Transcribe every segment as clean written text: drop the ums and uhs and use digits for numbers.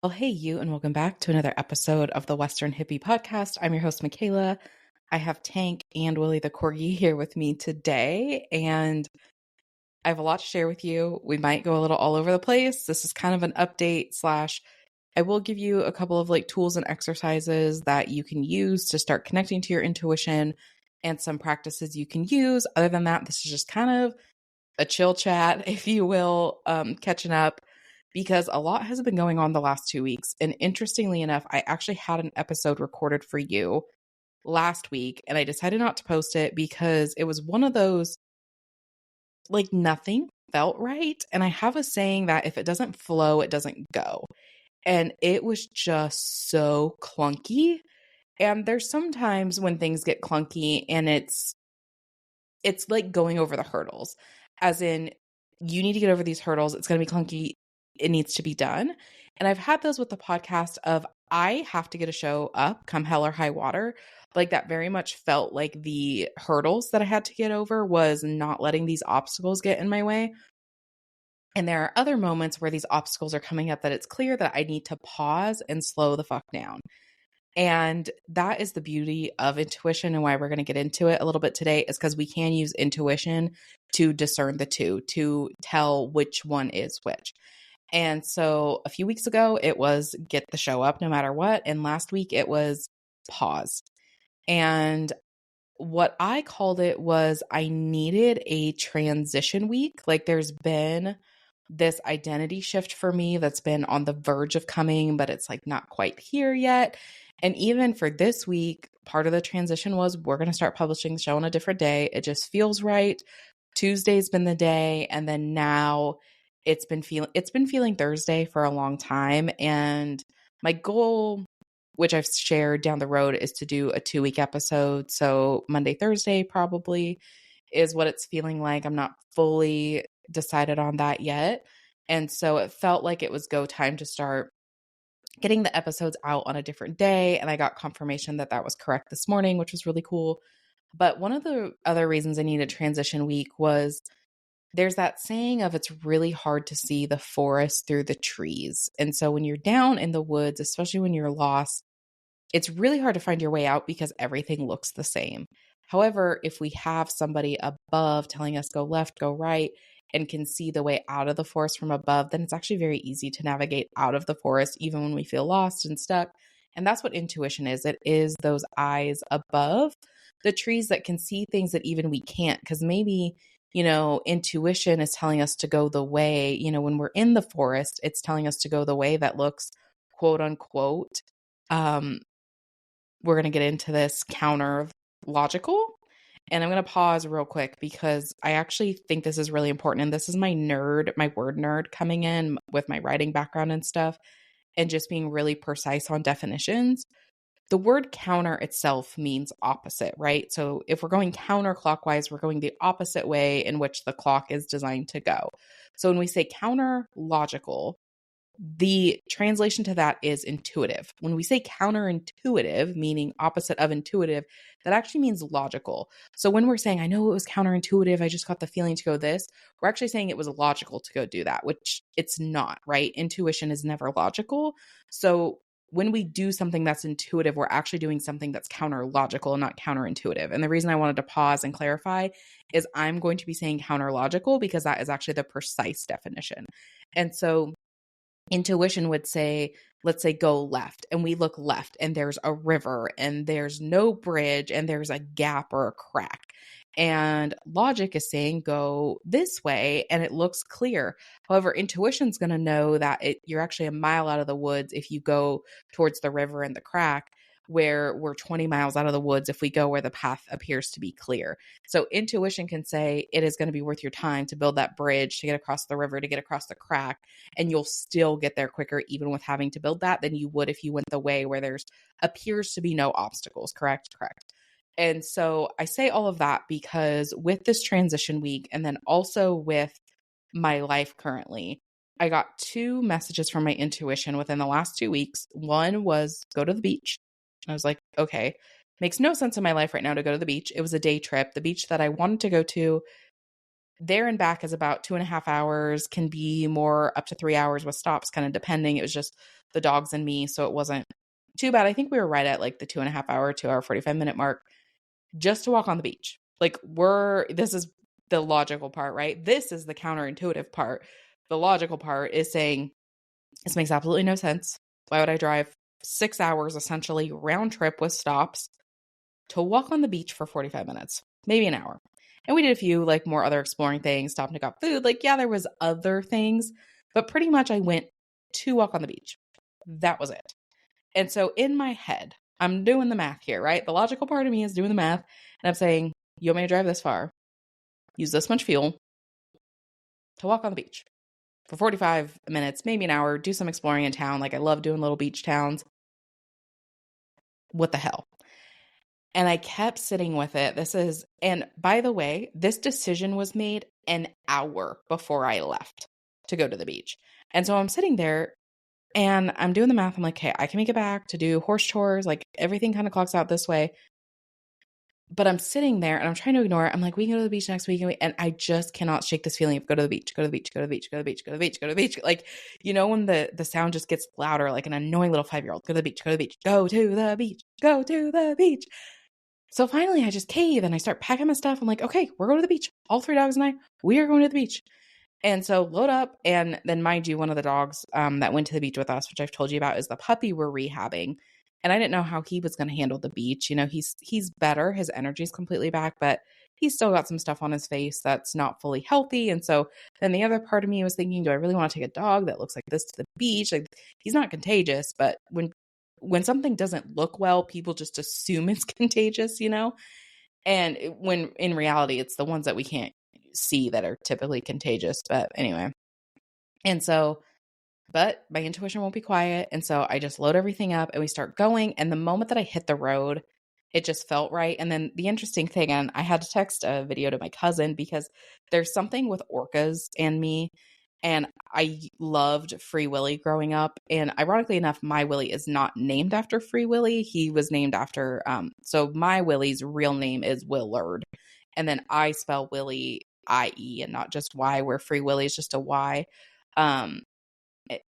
Well, hey, you, and welcome back to another episode of the Western Hippie podcast. I'm your host, Michaela. I have Tank and Willie the Corgi here with me today, and I have a lot to share with you. We might go a little all over the place. This is kind of an update slash I will give you a couple of tools and exercises that you can use to start connecting to your intuition and some practices you can use. Other than that, this is just kind of a chill chat, if you will, catching up because a lot has been going on the last 2 weeks. And interestingly enough, I actually had an episode recorded for you last week and I decided not to post it because it was one of those nothing felt right. And I have a saying that if it doesn't flow, it doesn't go. And it was just so clunky. And there's sometimes when things get clunky and it's like going over the hurdles, as in you need to get over these hurdles. It's going to be clunky. It needs to be done. And I've had those with the podcast of I have to get a show up come hell or high water. Like that very much felt like the hurdles that I had to get over was not letting these obstacles get in my way. And there are other moments where these obstacles are coming up that it's clear that I need to pause and slow the fuck down. And that is the beauty of intuition and why we're going to get into it a little bit today is because we can use intuition to discern the two, to tell which one is which. And so a few weeks ago, it was get the show up no matter what. And last week, it was pause. And what I called it was I needed a transition week. Like there's been this identity shift for me that's been on the verge of coming, but it's not quite here yet. And even for this week, part of the transition was we're going to start publishing the show on a different day. It just feels right. Tuesday's been the day. And then now it's been feeling Thursday for a long time. And my goal, which I've shared down the road, is to do a 2-week episode. So Monday, Thursday probably is what it's feeling like. I'm not fully decided on that yet. And so it felt like it was go time to start getting the episodes out on a different day. And I got confirmation that that was correct this morning, which was really cool. But one of the other reasons I needed transition week was there's that saying of it's really hard to see the forest through the trees. And so when you're down in the woods, especially when you're lost, it's really hard to find your way out because everything looks the same. However, if we have somebody above telling us go left, go right, and can see the way out of the forest from above, then it's actually very easy to navigate out of the forest, even when we feel lost and stuck. And that's what intuition is. It is those eyes above the trees that can see things that even we can't. Because maybe, intuition is telling us to go the way, when we're in the forest, it's telling us to go the way that looks quote unquote, we're going to get into this counter logical. And I'm going to pause real quick because I actually think this is really important. And this is my word nerd coming in with my writing background and stuff, and just being really precise on definitions. The word counter itself means opposite, right? So if we're going counterclockwise, we're going the opposite way in which the clock is designed to go. So when we say counter logical, the translation to that is intuitive. When we say counterintuitive, meaning opposite of intuitive, that actually means logical. So when we're saying, I know it was counterintuitive, I just got the feeling to go this, we're actually saying it was logical to go do that, which it's not, right? Intuition is never logical. So when we do something that's intuitive, we're actually doing something that's counter logical, not counterintuitive. And the reason I wanted to pause and clarify is I'm going to be saying counter logical because that is actually the precise definition. And so intuition would say, let's say go left, and we look left and there's a river and there's no bridge and there's a gap or a crack. And logic is saying go this way and it looks clear. However, intuition's going to know that you're actually a mile out of the woods if you go towards the river and the crack, where we're 20 miles out of the woods if we go where the path appears to be clear. So intuition can say it is going to be worth your time to build that bridge, to get across the river, to get across the crack, and you'll still get there quicker even with having to build that than you would if you went the way where there's appears to be no obstacles. Correct. And so I say all of that because with this transition week and then also with my life currently, I got 2 messages from my intuition within the last 2 weeks. One was go to the beach. I was like, okay, makes no sense in my life right now to go to the beach. It was a day trip. The beach that I wanted to go to there and back is about 2.5 hours, can be more up to 3 hours with stops, kind of depending. It was just the dogs and me, so it wasn't too bad. I think we were right at like the 2.5 hour, 2 hour, 45 minute mark just to walk on the beach. Like this is the logical part, right? This is the counterintuitive part. The logical part is saying, this makes absolutely no sense. Why would I drive 6 hours essentially round trip with stops to walk on the beach for 45 minutes, maybe an hour? And we did a few like more other exploring things, stopped and got food. Like, yeah, there was other things, but pretty much I went to walk on the beach. That was it. And so in my head, I'm doing the math here, right? The logical part of me is doing the math. And I'm saying, you want me to drive this far, use this much fuel to walk on the beach for 45 minutes, maybe an hour, do some exploring in town. Like, I love doing little beach towns. What the hell? And I kept sitting with it. And by the way, this decision was made an hour before I left to go to the beach. And so I'm sitting there and I'm doing the math. I'm like, okay, I can make it back to do horse chores. Like, everything kind of clocks out this way. But I'm sitting there and I'm trying to ignore it. I'm like, we can go to the beach next week. And I just cannot shake this feeling of go to the beach, go to the beach, go to the beach, go to the beach, go to the beach, go to the beach. Like, when the sound just gets louder, like an annoying little 5-year-old, go to the beach, go to the beach, go to the beach, go to the beach. So finally I just cave and I start packing my stuff. I'm like, okay, we're going to the beach. All 3 dogs and I, we are going to the beach. And so load up. And then mind you, one of the dogs that went to the beach with us, which I've told you about, is the puppy we're rehabbing. And I didn't know how he was going to handle the beach. He's better. His energy's completely back, but he's still got some stuff on his face that's not fully healthy. And so then the other part of me was thinking, do I really want to take a dog that looks like this to the beach? Like, he's not contagious, but when something doesn't look well, people just assume it's contagious, And when in reality, it's the ones that we can't see that are typically contagious. But anyway. And so, but my intuition won't be quiet. And so I just load everything up and we start going. And the moment that I hit the road, it just felt right. And then the interesting thing, and I had to text a video to my cousin because there's something with orcas and me. And I loved Free Willy growing up. And ironically enough, my Willy is not named after Free Willy. He was named after, so my Willy's real name is Willard. And then I spell Willy I-E and not just Y, where Free Willy is just a Y.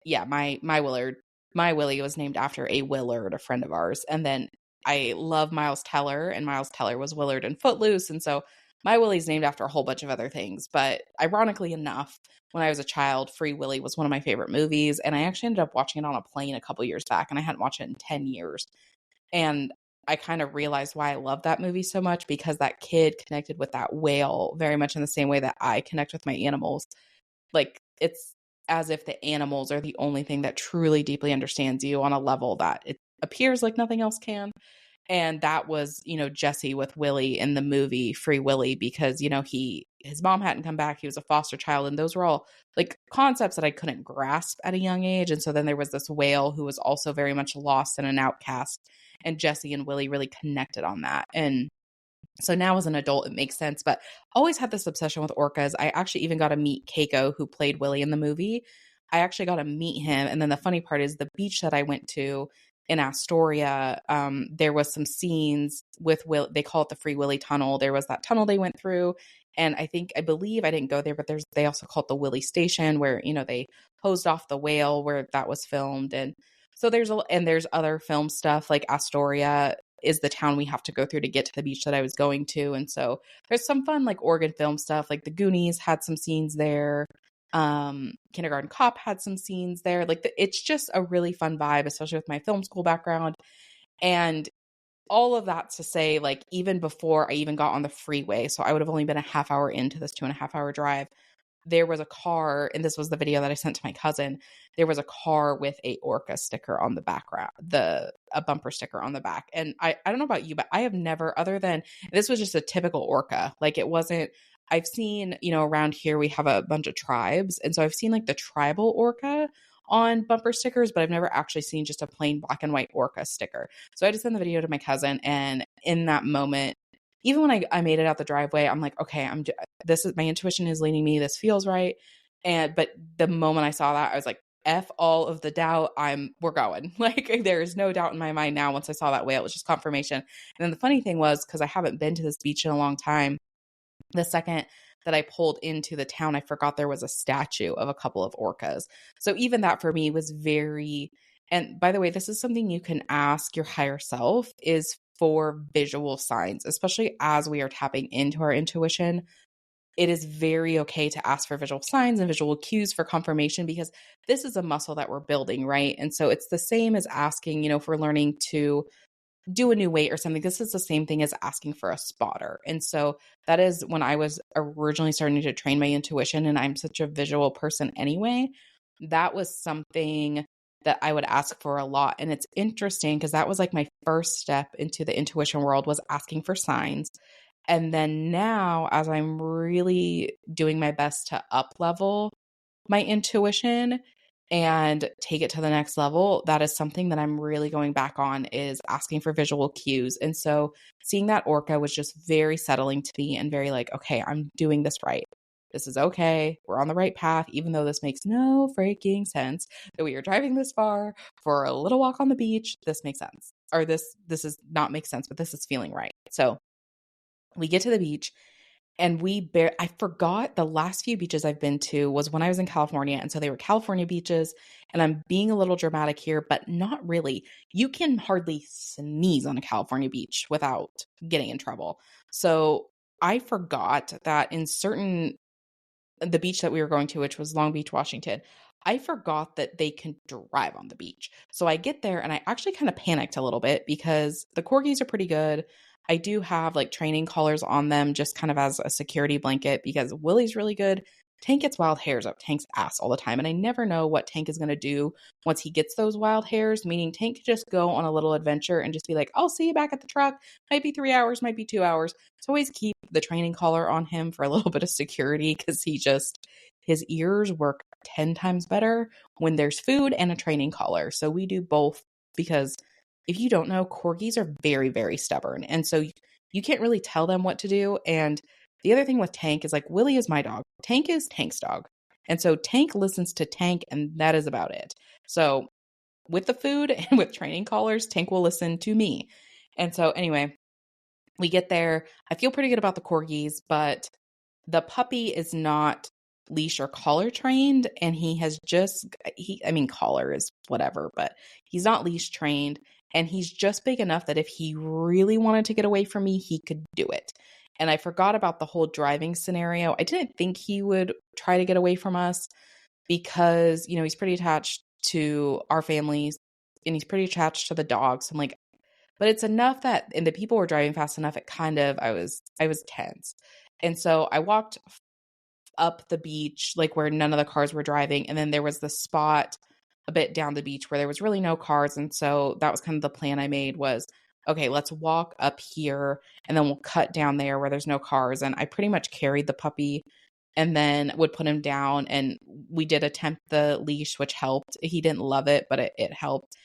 Yeah, my Willy was named after a Willard, a friend of ours. And then I love Miles Teller, and Miles Teller was Willard in Footloose. And so my Willy's named after a whole bunch of other things. But ironically enough, when I was a child, Free Willy was one of my favorite movies. And I actually ended up watching it on a plane a couple years back, and I hadn't watched it in 10 years. And I kind of realized why I love that movie so much, because that kid connected with that whale very much in the same way that I connect with my animals. Like, it's as if the animals are the only thing that truly deeply understands you on a level that it appears like nothing else can. And that was, Jesse with Willie in the movie Free Willy, because, his mom hadn't come back. He was a foster child. And those were all like concepts that I couldn't grasp at a young age. And so then there was this whale who was also very much lost and an outcast. And Jesse and Willie really connected on that. And so now as an adult, it makes sense, but always had this obsession with orcas. I actually even got to meet Keiko, who played Willie in the movie. I actually got to meet him. And then the funny part is the beach that I went to in Astoria, there was some scenes with Will. They call it the Free Willy Tunnel. There was that tunnel they went through. And I believe I didn't go there, but they also call it the Willie Station, where, they hosed off the whale where that was filmed. And so there's other film stuff, like Astoria is the town we have to go through to get to the beach that I was going to. And so there's some fun like Oregon film stuff, like the Goonies had some scenes there. Kindergarten Cop had some scenes there. Like it's just a really fun vibe, especially with my film school background. And all of that to say, like, even before I even got on the freeway, so I would have only been a half hour into this 2.5 hour drive, there was a car, and this was the video that I sent to my cousin. There was a car with a orca sticker on the background, a bumper sticker on the back. And I don't know about you, but I have never, other than this was just a typical orca. Like it wasn't, I've seen, around here we have a bunch of tribes. And so I've seen like the tribal orca on bumper stickers, but I've never actually seen just a plain black and white orca sticker. So I just sent the video to my cousin. And in that moment, even when I made it out the driveway, I'm like, okay, this is, my intuition is leading me. This feels right. But the moment I saw that, I was like, F all of the doubt. We're going. Like, there is no doubt in my mind now. Once I saw that whale, it was just confirmation. And then the funny thing was, because I haven't been to this beach in a long time, the second that I pulled into the town, I forgot there was a statue of a couple of orcas. So even that for me was very, and by the way, this is something you can ask your higher self, is for visual signs, especially as we are tapping into our intuition. It is very okay to ask for visual signs and visual cues for confirmation, because this is a muscle that we're building, right? And so it's the same as asking, if we're learning to do a new weight or something. This is the same thing as asking for a spotter. And so that is when I was originally starting to train my intuition, and I'm such a visual person anyway. That was something that I would ask for a lot. And it's interesting because that was like my first step into the intuition world, was asking for signs. And then now, as I'm really doing my best to up level my intuition and take it to the next level, that is something that I'm really going back on, is asking for visual cues. And so seeing that orca was just very settling to me, and very like, okay, I'm doing this right. This is okay. We're on the right path, even though this makes no freaking sense that we are driving this far for a little walk on the beach. This makes sense. Or this is not make sense, but this is feeling right. So we get to the beach, and I forgot the last few beaches I've been to was when I was in California. And so they were California beaches, and I'm being a little dramatic here, but not really. You can hardly sneeze on a California beach without getting in trouble. So I forgot that the beach that we were going to, which was Long Beach, Washington, I forgot that they can drive on the beach. So I get there and I actually kind of panicked a little bit, because the corgis are pretty good. I do have like training collars on them, just kind of as a security blanket, because Willie's really good. Tank gets wild hairs up Tank's ass all the time. And I never know what Tank is going to do once he gets those wild hairs, meaning Tank could just go on a little adventure and just be like, I'll see you back at the truck. Might be 3 hours, might be 2 hours. So always keep the training collar on him for a little bit of security, because his ears work 10 times better when there's food and a training collar. So we do both, because if you don't know, corgis are very, very stubborn. And so you can't really tell them what to do. And the other thing with Tank is, like, Willie is my dog. Tank is Tank's dog. And so Tank listens to Tank, and that is about it. So with the food and with training collars, Tank will listen to me. And so anyway, we get there. I feel pretty good about the corgis, but the puppy is not leash or collar trained, and collar is whatever, but he's not leash trained, and he's just big enough that if he really wanted to get away from me, he could do it. And I forgot about the whole driving scenario. I didn't think he would try to get away from us, because, he's pretty attached to our families, and he's pretty attached to the dogs. I'm like, but it's enough that, and the people were driving fast enough, I was tense. And so I walked up the beach, like where none of the cars were driving. And then there was the spot a bit down the beach where there was really no cars. And so that was kind of the plan I made, was, okay, let's walk up here and then we'll cut down there where there's no cars. And I pretty much carried the puppy and then would put him down. And we did attempt the leash, which helped. He didn't love it, but it helped.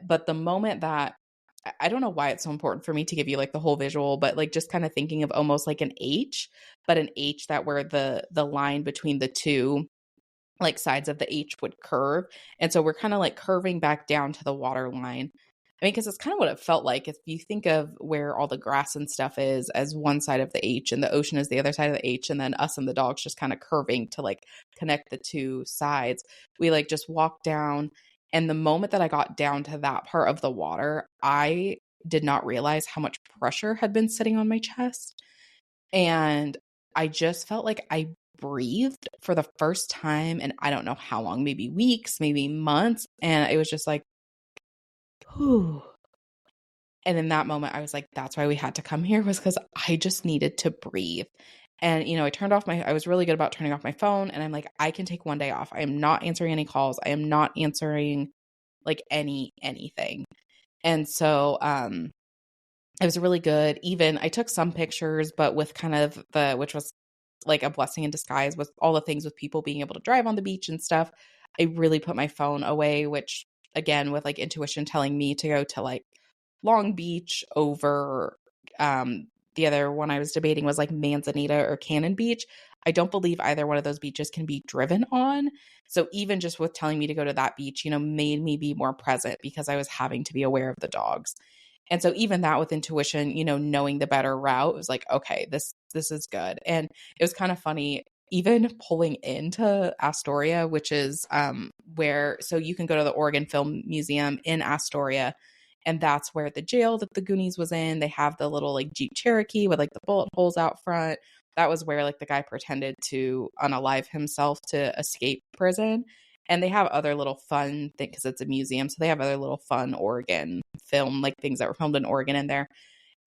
But the moment that, I don't know why it's so important for me to give you like the whole visual, but like just kind of thinking of almost like an H, but an H that where the line between the two like sides of the H would curve. And so we're kind of like curving back down to the water line. I mean, because it's kind of what it felt like. If you think of where all the grass and stuff is as one side of the H, and the ocean is the other side of the H, and then us and the dogs just kind of curving to like connect the two sides, we like just walked down. And the moment that I got down to that part of the water, I did not realize how much pressure had been sitting on my chest. And I just felt like I breathed for the first time and I don't know how long, maybe weeks, maybe months. And it was just like, whew. And in that moment, I was like, that's why we had to come here, was because I just needed to breathe. And, I was really good about turning off my phone. And I'm like, I can take one day off. I am not answering any calls. I am not answering like anything. And so, it was really good. Even I took some pictures, but with kind of which was like a blessing in disguise, with all the things with people being able to drive on the beach and stuff. I really put my phone away, which again, with like intuition telling me to go to like Long Beach over, the other one I was debating was like Manzanita or Cannon Beach. I don't believe either one of those beaches can be driven on. So even just with telling me to go to that beach, made me be more present, because I was having to be aware of the dogs. And so even that with intuition, knowing the better route, it was like, okay, this is good. And it was kind of funny, even pulling into Astoria, which is so you can go to the Oregon Film Museum in Astoria, and that's where the jail that the Goonies was in. They have the little like Jeep Cherokee with like the bullet holes out front. That was where like the guy pretended to unalive himself to escape prison. And they have other little fun things because it's a museum. So they have other little fun Oregon film, like things that were filmed in Oregon in there.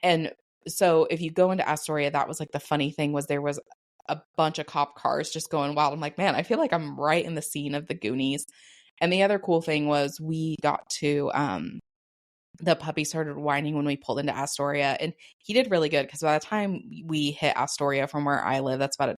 And so if you go into Astoria, that was like the funny thing was there was a bunch of cop cars just going wild. I'm like, man, I feel like I'm right in the scene of the Goonies. And the other cool thing was we got to the puppy started whining when we pulled into Astoria, and he did really good because by the time we hit Astoria from where I live, that's about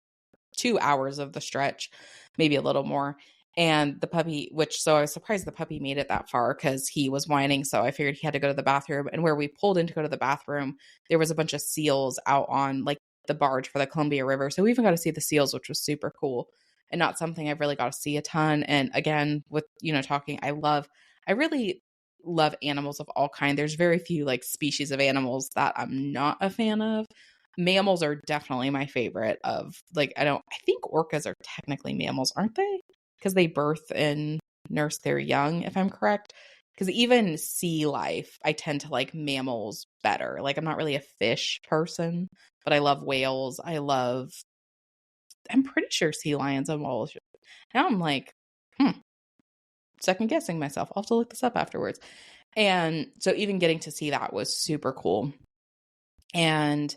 2 hours of the stretch, maybe a little more. And the puppy, so I was surprised the puppy made it that far because he was whining. So I figured he had to go to the bathroom. And where we pulled in to go to the bathroom, there was a bunch of seals out on like the barge for the Columbia River. So we even got to see the seals, which was super cool and not something I've really got to see a ton. And again, with, talking, I really love animals of all kind. There's very few like species of animals that I'm not a fan of. Mammals are definitely my favorite of like, I think orcas are technically mammals, aren't they? Because they birth and nurse their young, if I'm correct. Because even sea life, I tend to like mammals better. Like I'm not really a fish person, but I love whales. I'm pretty sure sea lions and walrus. Now I'm like, second guessing myself. I'll have to look this up afterwards. And so even getting to see that was super cool. And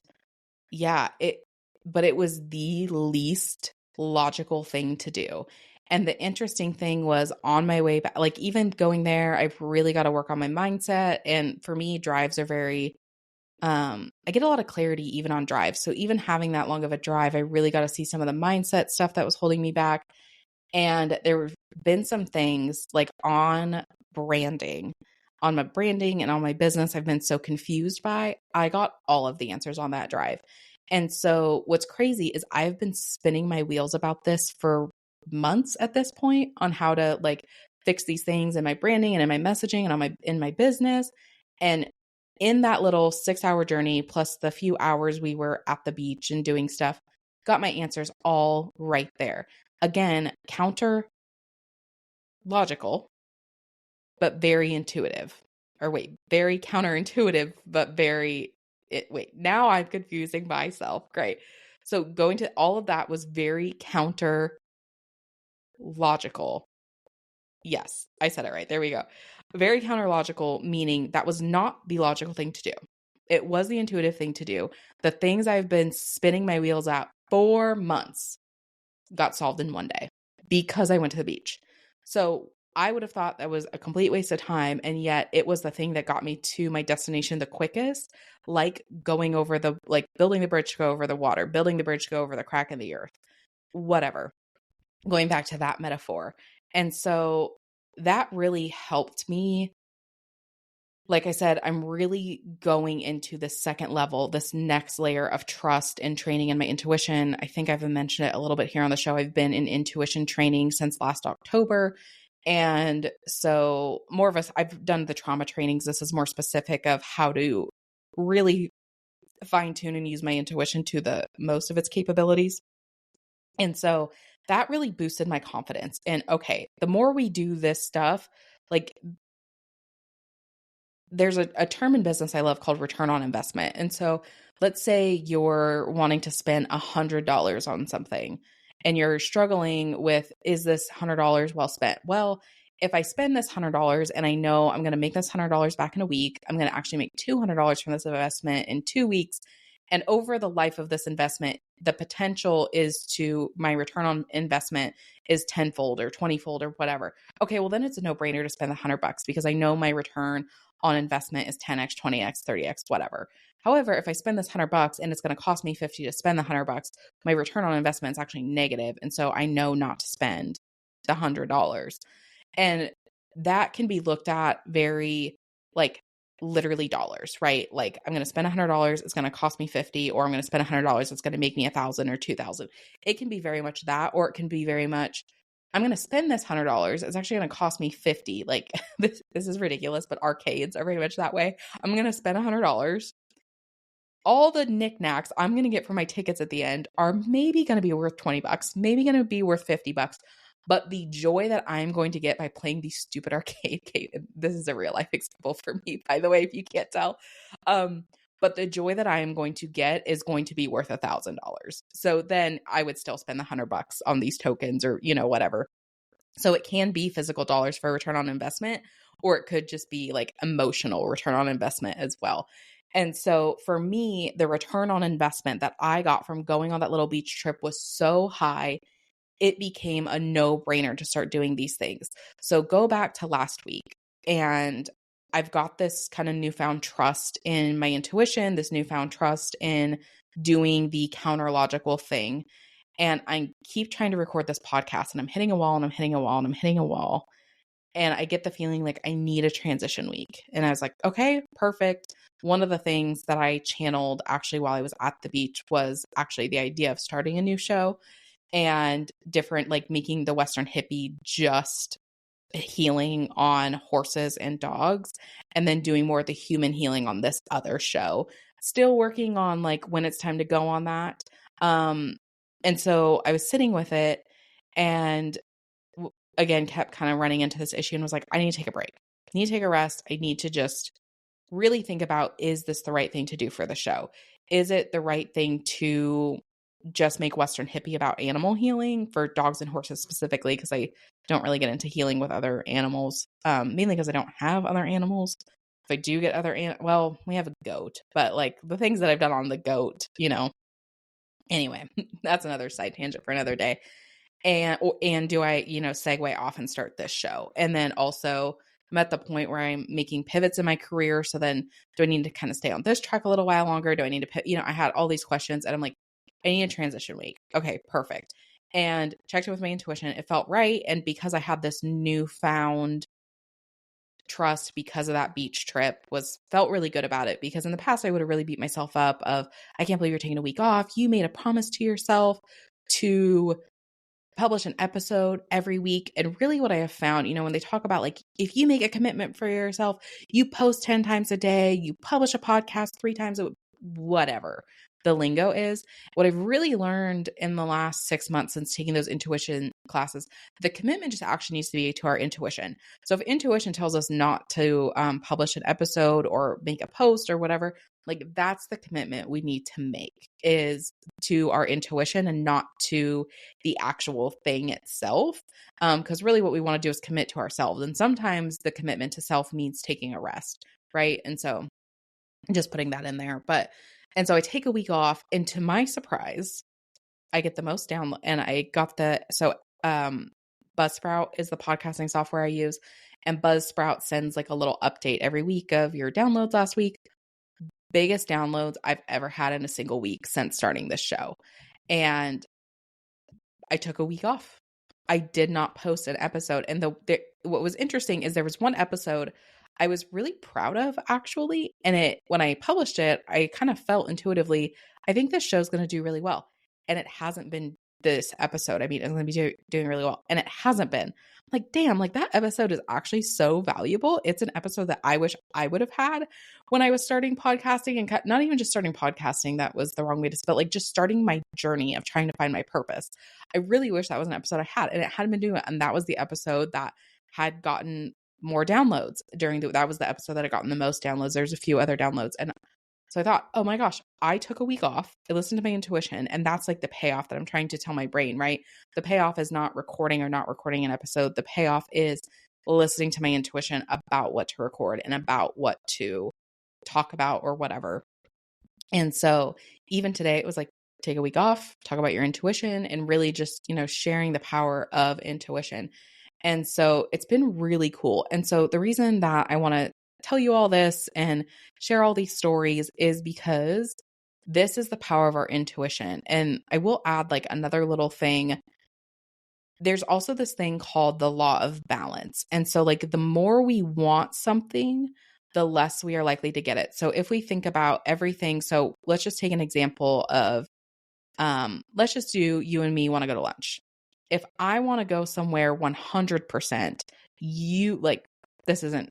yeah, but it was the least logical thing to do. And the interesting thing was on my way back, like even going there, I've really got to work on my mindset. And for me, drives are very, I get a lot of clarity even on drives. So even having that long of a drive, I really got to see some of the mindset stuff that was holding me back. And there have been some things like on my branding and on my business, I've been so confused by. I got all of the answers on that drive. And so what's crazy is I've been spinning my wheels about this for months at this point on how to like fix these things in my branding and in my messaging and in my business. And in that little 6-hour journey, plus the few hours we were at the beach and doing stuff, got my answers all right there. Again, counter logical, but very intuitive. Or wait, very counterintuitive, but now I'm confusing myself. Great. So going to all of that was very counter logical. Yes, I said it right. There we go. Very counter logical, meaning that was not the logical thing to do. It was the intuitive thing to do. The things I've been spinning my wheels at for months got solved in one day because I went to the beach. So I would have thought that was a complete waste of time. And yet it was the thing that got me to my destination the quickest, like building the bridge to go over the water, building the bridge to go over the crack in the earth, whatever, going back to that metaphor. And so that really helped me. Like I said, I'm really going into the second level, this next layer of trust and training in my intuition. I think I've mentioned it a little bit here on the show. I've been in intuition training since last October. And so I've done the trauma trainings. This is more specific of how to really fine tune and use my intuition to the most of its capabilities. And so that really boosted my confidence. And okay, the more we do this stuff, like there's a term in business I love called return on investment. And so let's say you're wanting to spend $100 on something and you're struggling with, is this $100 well spent? Well, if I spend this $100 and I know I'm going to make this $100 back in a week, I'm going to actually make $200 from this investment in 2 weeks. And over the life of this investment, the potential is to my return on investment is tenfold or 20-fold or whatever. Okay, well then it's a no-brainer to spend the $100 because I know my return on investment is 10x, 20x, 30x, whatever. However, if I spend this $100 and it's going to cost me 50 to spend the $100, my return on investment is actually negative. And so I know not to spend the $100. And that can be looked at very like literally dollars, right? Like I'm going to spend $100, it's going to cost me 50, or I'm going to spend $100, it's going to make me 1,000 or 2,000. It can be very much that, or it can be very much, I'm going to spend this $100. It's actually going to cost me 50. Like this is ridiculous, but arcades are very much that way. I'm going to spend $100. all the knickknacks I'm going to get from my tickets at the end are maybe going to be worth $20, maybe going to be worth $50. But the joy that I'm going to get by playing these stupid arcade games, this is a real life example for me, by the way, if you can't tell. But the joy that I am going to get is going to be worth $1,000. So then I would still spend the $100 on these tokens or, whatever. So it can be physical dollars for return on investment, or it could just be like emotional return on investment as well. And so for me, the return on investment that I got from going on that little beach trip was so high, it became a no-brainer to start doing these things. So go back to last week, and I've got this kind of newfound trust in my intuition, this newfound trust in doing the counter logical thing. And I keep trying to record this podcast, and I'm hitting a wall and I'm hitting a wall and I'm hitting a wall. And I get the feeling like I need a transition week. And I was like, okay, perfect. One of the things that I channeled actually while I was at the beach was actually the idea of starting a new show and different, like making the Western Hippie just healing on horses and dogs, and then doing more of the human healing on this other show. Still working on like when it's time to go on that. And so I was sitting with it and again kept kind of running into this issue and was like, I need to take a break. I need to take a rest. I need to just really think about, is this the right thing to do for the show? Is it the right thing to just make Western Hippie about animal healing for dogs and horses specifically? Because I don't really get into healing with other animals, mainly because I don't have other animals. If I do get well, we have a goat, but like the things that I've done on the goat, anyway, that's another side tangent for another day. And do I, segue off and start this show? And then also I'm at the point where I'm making pivots in my career. So then do I need to kind of stay on this track a little while longer? Do I need to, I had all these questions and I'm like, I need a transition week. Okay, perfect. And checked in with my intuition. It felt right. And because I had this newfound trust because of that beach trip, felt really good about it, because in the past I would have really beat myself up of, I can't believe you're taking a week off. You made a promise to yourself to publish an episode every week. And really what I have found, when they talk about like, if you make a commitment for yourself, you post 10 times a day, you publish a podcast 3 times a whatever the lingo is. What I've really learned in the last 6 months since taking those intuition classes, the commitment just actually needs to be to our intuition. So if intuition tells us not to publish an episode or make a post or whatever, like that's the commitment we need to make, is to our intuition and not to the actual thing itself. Because really what we want to do is commit to ourselves. And sometimes the commitment to self means taking a rest, right? And so just putting that in there. And so I take a week off, and to my surprise, I get the most download. And I got Buzzsprout is the podcasting software I use. And Buzzsprout sends like a little update every week of your downloads last week. Biggest downloads I've ever had in a single week since starting this show. And I took a week off. I did not post an episode. And what was interesting is there was one episode I was really proud of, actually. And when I published it, I kind of felt intuitively, I think this show's going to do really well. And it hasn't been this episode. I mean, it's going to be doing really well. And it hasn't been. I'm like, damn, like that episode is actually so valuable. It's an episode that I wish I would have had when I was starting podcasting, and not even just starting podcasting. That was the wrong way to spell, like just starting my journey of trying to find my purpose. I really wish that was an episode I had, and it hadn't been doing it. And that was the episode that had gotten more downloads that was the episode that had gotten the most downloads. There's a few other downloads. And so I thought, oh my gosh, I took a week off. I listened to my intuition. And that's like the payoff that I'm trying to tell my brain, right? The payoff is not recording or not recording an episode. The payoff is listening to my intuition about what to record and about what to talk about or whatever. And so even today, it was like, take a week off, talk about your intuition, and really just, sharing the power of intuition. And so it's been really cool. And so the reason that I want to tell you all this and share all these stories is because this is the power of our intuition. And I will add like another little thing. There's also this thing called the law of balance. And so like the more we want something, the less we are likely to get it. So if we think about everything, so let's just take an example of, let's just do you and me want to go to lunch. If I want to go somewhere 100%, this isn't,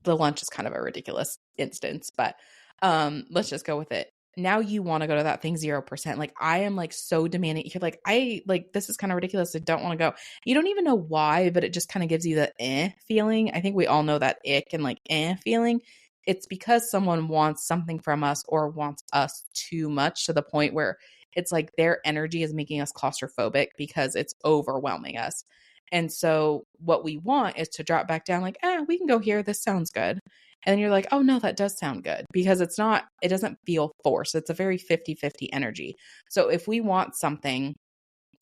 the lunch is kind of a ridiculous instance, but let's just go with it. now you want to go to that thing 0%. Like I am like so demanding. You're like, this is kind of ridiculous. I don't want to go. You don't even know why, but it just kind of gives you the feeling. I think we all know that ick and like feeling. It's because someone wants something from us or wants us too much to the point where it's like their energy is making us claustrophobic because it's overwhelming us. And so what we want is to drop back down like, we can go here. This sounds good. And then you're like, oh no, that does sound good because it doesn't feel forced. It's a very 50-50 energy. So if we want something,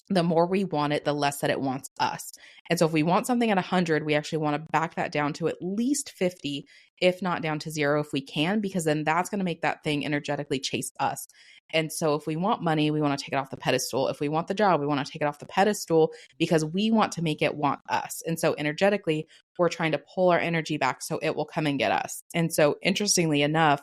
the more we want it, the less that it wants us. And so if we want something at 100, we actually want to back that down to at least 50, if not down to 0 if we can, because then that's going to make that thing energetically chase us. And so if we want money, we want to take it off the pedestal. If we want the job, we want to take it off the pedestal because we want to make it want us. And so energetically, we're trying to pull our energy back so it will come and get us. And so interestingly enough,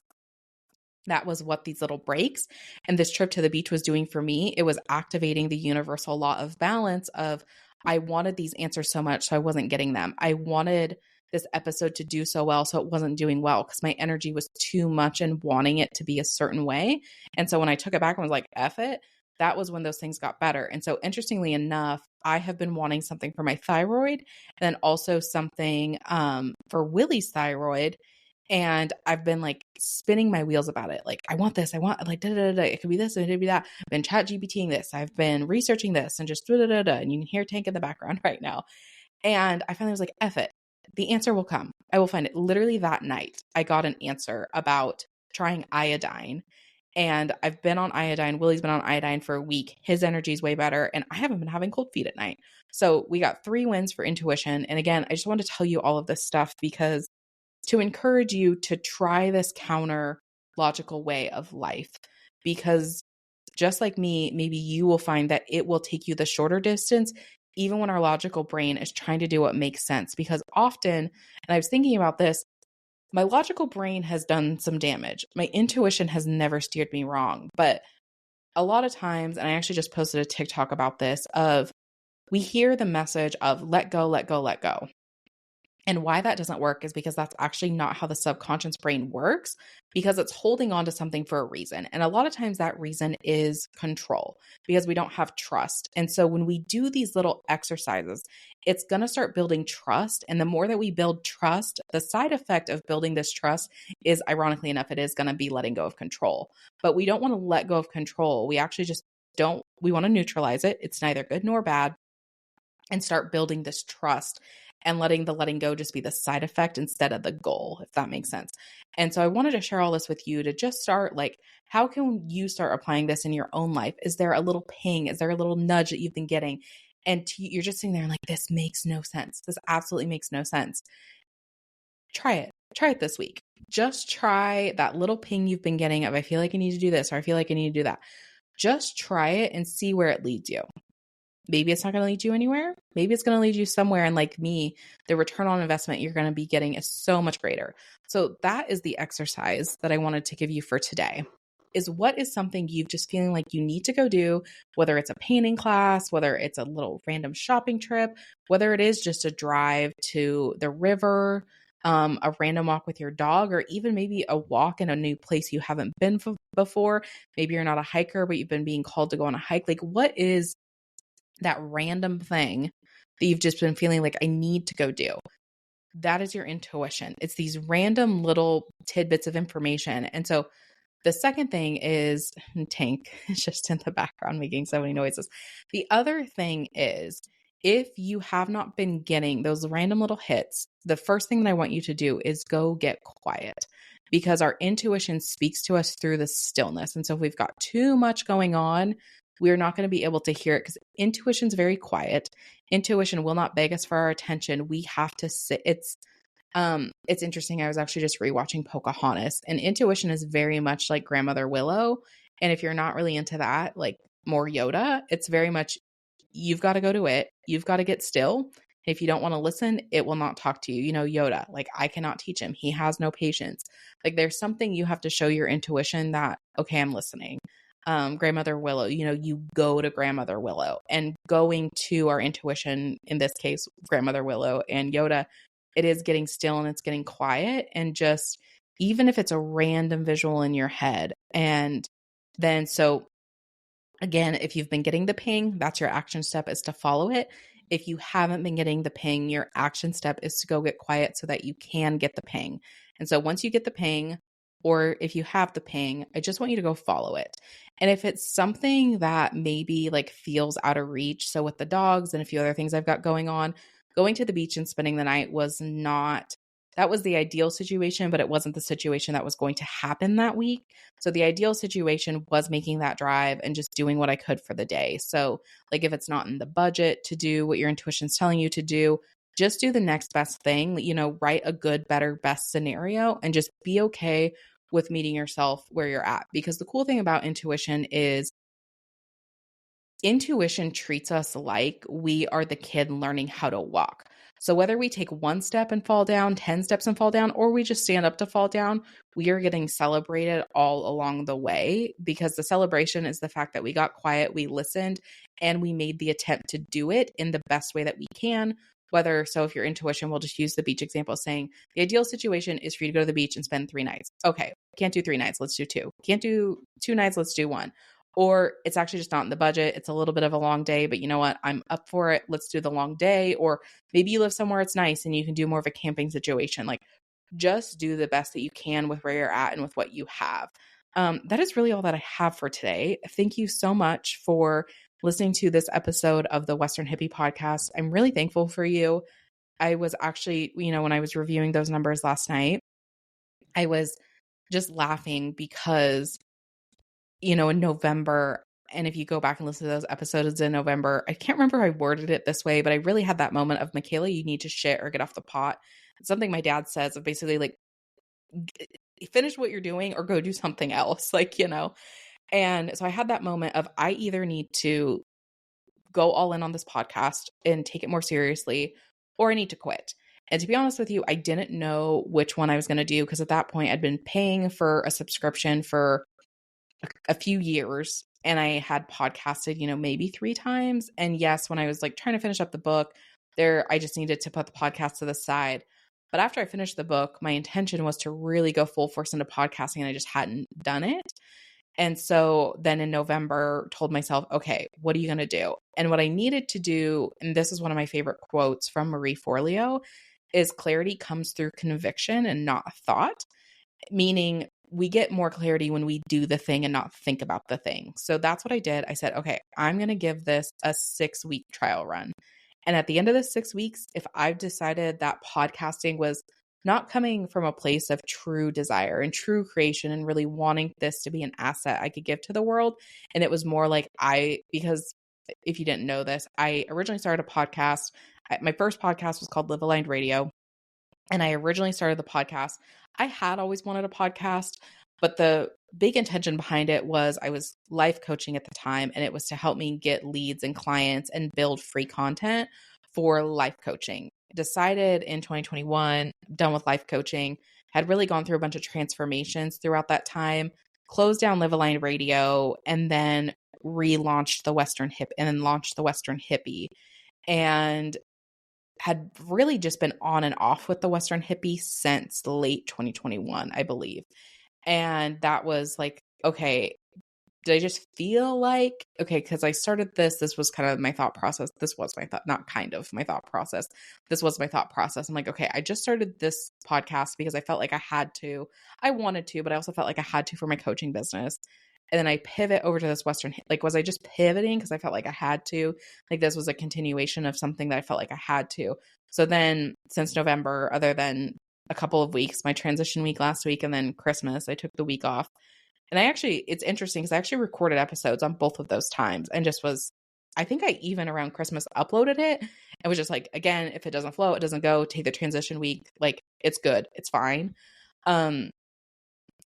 that was what these little breaks and this trip to the beach was doing for me. It was activating the universal law of balance of I wanted these answers so much, so I wasn't getting them. I wanted this episode to do so well, so it wasn't doing well because my energy was too much and wanting it to be a certain way. And so when I took it back and was like, F it, that was when those things got better. And so interestingly enough, I have been wanting something for my thyroid and then also something for Willie's thyroid. And I've been like spinning my wheels about it. Like, I want this. I want like, it could be this and it could be that. I've been chat GPTing this. I've been researching this and just And you can hear Tank in the background right now. And I finally was like, F it. The answer will come. I will find it. Literally that night, I got an answer about trying iodine. And I've been on iodine. Willie's been on iodine for a week. His energy is way better. And I haven't been having cold feet at night. So we got 3 wins for intuition. And again, I just want to tell you all of this stuff because to encourage you to try this counter logical way of life, because just like me, maybe you will find that it will take you the shorter distance, even when our logical brain is trying to do what makes sense. Because often, and I was thinking about this, my logical brain has done some damage. My intuition has never steered me wrong. But a lot of times, and I actually just posted a TikTok about this, of we hear the message of let go, let go, let go. And why that doesn't work is because that's actually not how the subconscious brain works, because it's holding on to something for a reason. And a lot of times that reason is control because we don't have trust. And so when we do these little exercises, it's going to start building trust. And the more that we build trust, the side effect of building this trust is, ironically enough, it is going to be letting go of control. But we don't want to let go of control. We actually just we want to neutralize it. It's neither good nor bad, and start building this trust and letting go just be the side effect instead of the goal, if that makes sense. And so I wanted to share all this with you to just start like, how can you start applying this in your own life? Is there a little ping? Is there a little nudge that you've been getting? And you're just sitting there and like, this makes no sense. This absolutely makes no sense. Try it. Try it this week. Just try that little ping you've been getting of, I feel like I need to do this, or I feel like I need to do that. Just try it and see where it leads you. Maybe it's not going to lead you anywhere. Maybe it's going to lead you somewhere. And like me, the return on investment you're going to be getting is so much greater. So that is the exercise that I wanted to give you for today. Is what is something you've just feeling like you need to go do, whether it's a painting class, whether it's a little random shopping trip, whether it is just a drive to the river, a random walk with your dog, or even maybe a walk in a new place you haven't been before. Maybe you're not a hiker, but you've been being called to go on a hike. Like, what is that random thing that you've just been feeling like I need to go do? That is your intuition. It's these random little tidbits of information. And so the second thing is, Tank is just in the background making so many noises. The other thing is, if you have not been getting those random little hits, the first thing that I want you to do is go get quiet, because our intuition speaks to us through the stillness. And so if we've got too much going on, we're not going to be able to hear it, because intuition is very quiet. Intuition will not beg us for our attention. We have to sit. It's interesting. I was actually just rewatching Pocahontas, and intuition is very much like Grandmother Willow. And if you're not really into that, like more Yoda, it's very much, you've got to go to it. You've got to get still. If you don't want to listen, it will not talk to you. You know, Yoda, like, I cannot teach him. He has no patience. Like, there's something you have to show your intuition that, okay, I'm listening. Grandmother Willow, you know, you go to Grandmother Willow, and going to our intuition, in this case, Grandmother Willow and Yoda, it is getting still and it's getting quiet. And just, even if it's a random visual in your head, and then so again, if you've been getting the ping, that's your action step, is to follow it. If you haven't been getting the ping, your action step is to go get quiet so that you can get the ping. And so once you get the ping, or if you have the ping, I just want you to go follow it. And if it's something that maybe like feels out of reach, so with the dogs and a few other things I've got going on, going to the beach and spending the night was not, that was the ideal situation, but it wasn't the situation that was going to happen that week. So the ideal situation was making that drive and just doing what I could for the day. So like if it's not in the budget to do what your intuition's telling you to do, just do the next best thing, write a good, better, best scenario and just be okay with meeting yourself where you're at. Because the cool thing about intuition is intuition treats us like we are the kid learning how to walk. So whether we take one step and fall down, 10 steps and fall down, or we just stand up to fall down, we are getting celebrated all along the way, because the celebration is the fact that we got quiet, we listened, and we made the attempt to do it in the best way that we can. So if your intuition, will just use the beach example, saying the ideal situation is for you to go to the beach and spend 3 nights. Okay, can't do 3 nights, let's do 2. Can't do 2 nights, let's do 1. Or it's actually just not in the budget. It's a little bit of a long day, but you know what? I'm up for it. Let's do the long day. Or maybe you live somewhere it's nice and you can do more of a camping situation. Like, just do the best that you can with where you're at and with what you have. That is really all that I have for today. Thank you so much for listening to this episode of the Western Hippie podcast. I'm really thankful for you. I was actually, when I was reviewing those numbers last night, I was just laughing because in November, and if you go back and listen to those episodes in November, I can't remember if I worded it this way, but I really had that moment of, Michaela, you need to shit or get off the pot. It's something my dad says of basically like, finish what you're doing or go do something else, And so I had that moment of, I either need to go all in on this podcast and take it more seriously, or I need to quit. And to be honest with you, I didn't know which one I was going to do, because at that point I'd been paying for a subscription for a few years, and I had podcasted, maybe 3 times. And yes, when I was like trying to finish up the book there, I just needed to put the podcast to the side. But after I finished the book, my intention was to really go full force into podcasting, and I just hadn't done it. And so then in November, told myself, okay, what are you going to do? And what I needed to do, and this is one of my favorite quotes from Marie Forleo, is clarity comes through conviction and not thought. Meaning, we get more clarity when we do the thing and not think about the thing. So that's what I did. I said, okay, I'm going to give this a 6-week trial run. And at the end of the 6 weeks, if I've decided that podcasting was not coming from a place of true desire and true creation and really wanting this to be an asset I could give to the world, and it was more like because if you didn't know this, I originally started a podcast. My first podcast was called Live Aligned Radio. And I originally started the podcast. I had always wanted a podcast, but the big intention behind it was I was life coaching at the time, and it was to help me get leads and clients and build free content for life coaching. Decided in 2021, done with life coaching, had really gone through a bunch of transformations throughout that time, closed down Live Aligned Radio, and then relaunched the Western Hip and then launched the Western Hippie. And had really just been on and off with the Western Hippie since late 2021, I believe. And that was like, okay, did I just feel like, okay, because I started this was kind of my thought process. This was my thought, not kind of my thought process. This was my thought process. I'm like, okay, I just started this podcast because I felt like I had to. I wanted to, but I also felt like I had to for my coaching business. And then I pivot over to this Western, like, was I just pivoting because I felt like I had to? Like, this was a continuation of something that I felt like I had to. So then since November, other than a couple of weeks, my transition week last week and then Christmas, I took the week off. And it's interesting because I actually recorded episodes on both of those times, and I think I even around Christmas uploaded it. It was just like, again, if it doesn't flow, it doesn't go, take the transition week. Like, it's good. It's fine.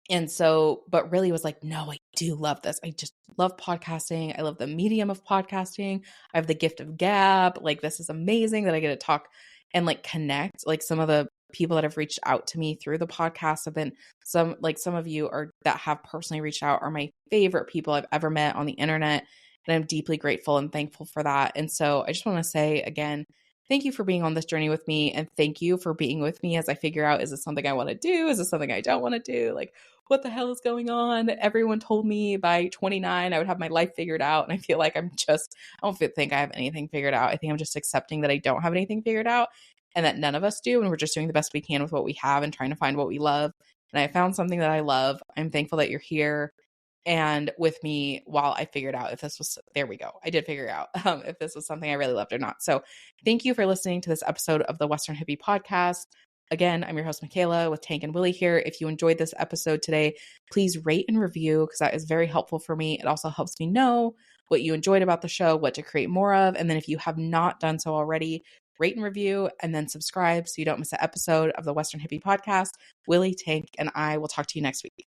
And so, but really was like, no, I do love this. I just love podcasting. I love the medium of podcasting. I have the gift of gab. Like, this is amazing that I get to talk and like connect. Like, some of the people that have reached out to me through the podcast have been some of you that have personally reached out are my favorite people I've ever met on the internet. And I'm deeply grateful and thankful for that. And so I just want to say again, thank you for being on this journey with me. And thank you for being with me as I figure out, is this something I want to do? Is this something I don't want to do? Like, what the hell is going on? Everyone told me by 29, I would have my life figured out. And I feel like I don't think I have anything figured out. I think I'm just accepting that I don't have anything figured out and that none of us do. And we're just doing the best we can with what we have and trying to find what we love. And I found something that I love. I'm thankful that you're here and with me while I figured out if this was, there we go. I did figure out if this was something I really loved or not. So thank you for listening to this episode of the Western Hippie podcast. Again, I'm your host, Michaela, with Tank and Willie here. If you enjoyed this episode today, please rate and review because that is very helpful for me. It also helps me know what you enjoyed about the show, what to create more of. And then if you have not done so already, rate and review and then subscribe so you don't miss an episode of the Western Hippie podcast. Willie, Tank, and I will talk to you next week.